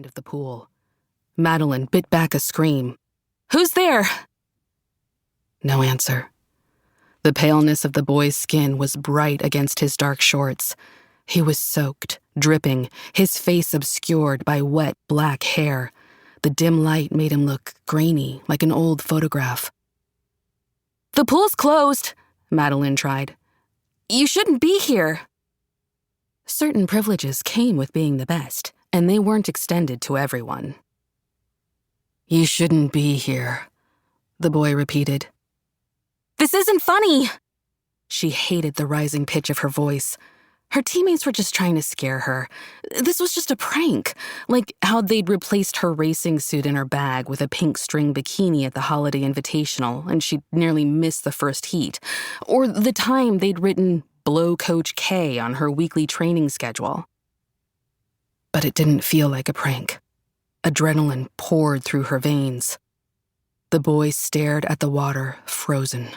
end of the pool. Madeline bit back a scream. "Who's there?" No answer. The paleness of the boy's skin was bright against his dark shorts. He was soaked, dripping, his face obscured by wet black hair. The dim light made him look grainy, like an old photograph. "The pool's closed," Madeline tried. "You shouldn't be here." Certain privileges came with being the best, and they weren't extended to everyone. "You shouldn't be here," the boy repeated. "This isn't funny!" She hated the rising pitch of her voice. Her teammates were just trying to scare her. This was just a prank, like how they'd replaced her racing suit in her bag with a pink string bikini at the holiday invitational, and she'd nearly missed the first heat, or the time they'd written "Blow Coach K" on her weekly training schedule. But it didn't feel like a prank. Adrenaline poured through her veins. The boy stared at the water, frozen,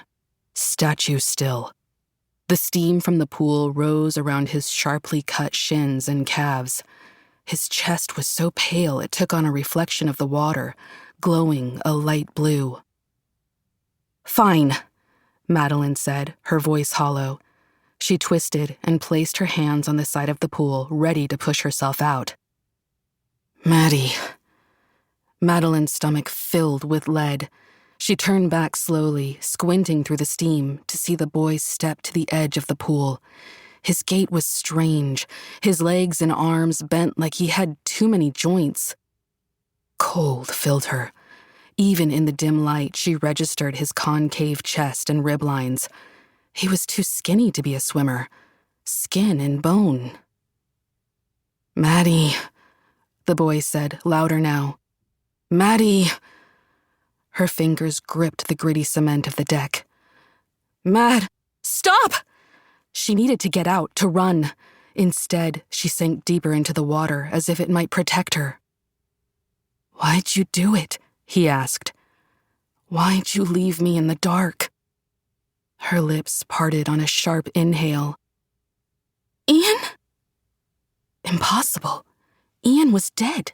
statue still. The steam from the pool rose around his sharply cut shins and calves. His chest was so pale it took on a reflection of the water, glowing a light blue. "Fine," Madeline said, her voice hollow. She twisted and placed her hands on the side of the pool, ready to push herself out. "Maddie." Madeline's stomach filled with lead. She turned back slowly, squinting through the steam to see the boy step to the edge of the pool. His gait was strange, his legs and arms bent like he had too many joints. Cold filled her. Even in the dim light, she registered his concave chest and rib lines. He was too skinny to be a swimmer. Skin and bone. "Maddie," the boy said, louder now. "Maddie." Her fingers gripped the gritty cement of the deck. Stop!" She needed to get out, to run. Instead, she sank deeper into the water as if it might protect her. "Why'd you do it?" he asked. "Why'd you leave me in the dark?" Her lips parted on a sharp inhale. "Ian?" Impossible. Ian was dead.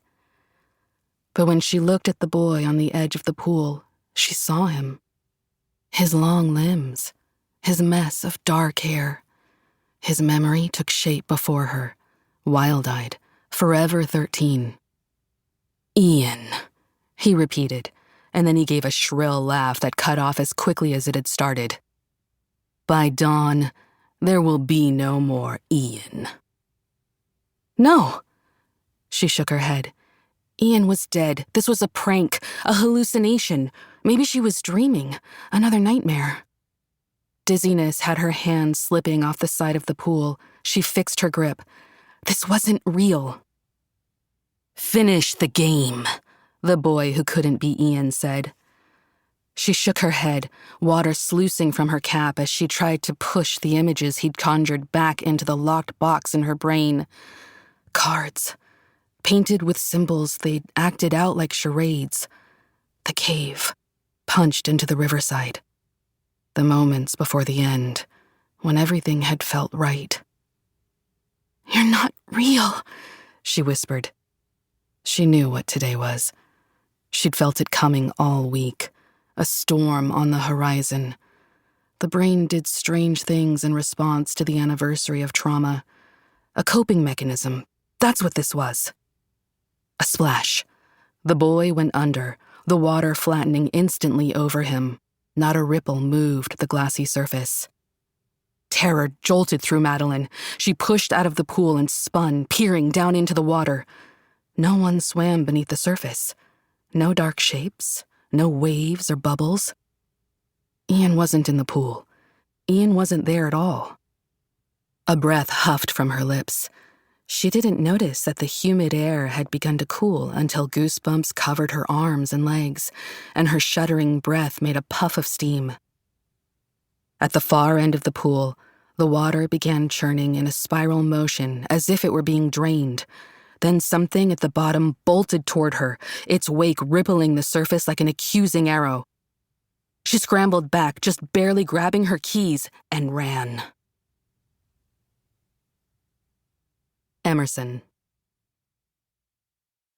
But when she looked at the boy on the edge of the pool, she saw him. His long limbs, his mess of dark hair. His memory took shape before her, wild-eyed, forever 13. "Ian," he repeated, and then he gave a shrill laugh that cut off as quickly as it had started. "By dawn, there will be no more Ian." "No." She shook her head. Ian was dead. This was a prank, a hallucination. Maybe she was dreaming. Another nightmare. Dizziness had her hand slipping off the side of the pool. She fixed her grip. This wasn't real. "Finish the game," the boy who couldn't be Ian said. She shook her head, water sluicing from her cap as she tried to push the images he'd conjured back into the locked box in her brain. Cards. Painted with symbols they'd acted out like charades. The cave, punched into the riverside. The moments before the end, when everything had felt right. "You're not real," she whispered. She knew what today was. She'd felt it coming all week, a storm on the horizon. The brain did strange things in response to the anniversary of trauma. A coping mechanism, that's what this was. A splash. The boy went under, the water flattening instantly over him. Not a ripple moved the glassy surface. Terror jolted through Madeline. She pushed out of the pool and spun, peering down into the water. No one swam beneath the surface. No dark shapes, no waves or bubbles. Ian wasn't in the pool. Ian wasn't there at all. A breath huffed from her lips. She didn't notice that the humid air had begun to cool until goosebumps covered her arms and legs, and her shuddering breath made a puff of steam. At the far end of the pool, the water began churning in a spiral motion as if it were being drained. Then something at the bottom bolted toward her, its wake rippling the surface like an accusing arrow. She scrambled back, just barely grabbing her keys, and ran. Emerson.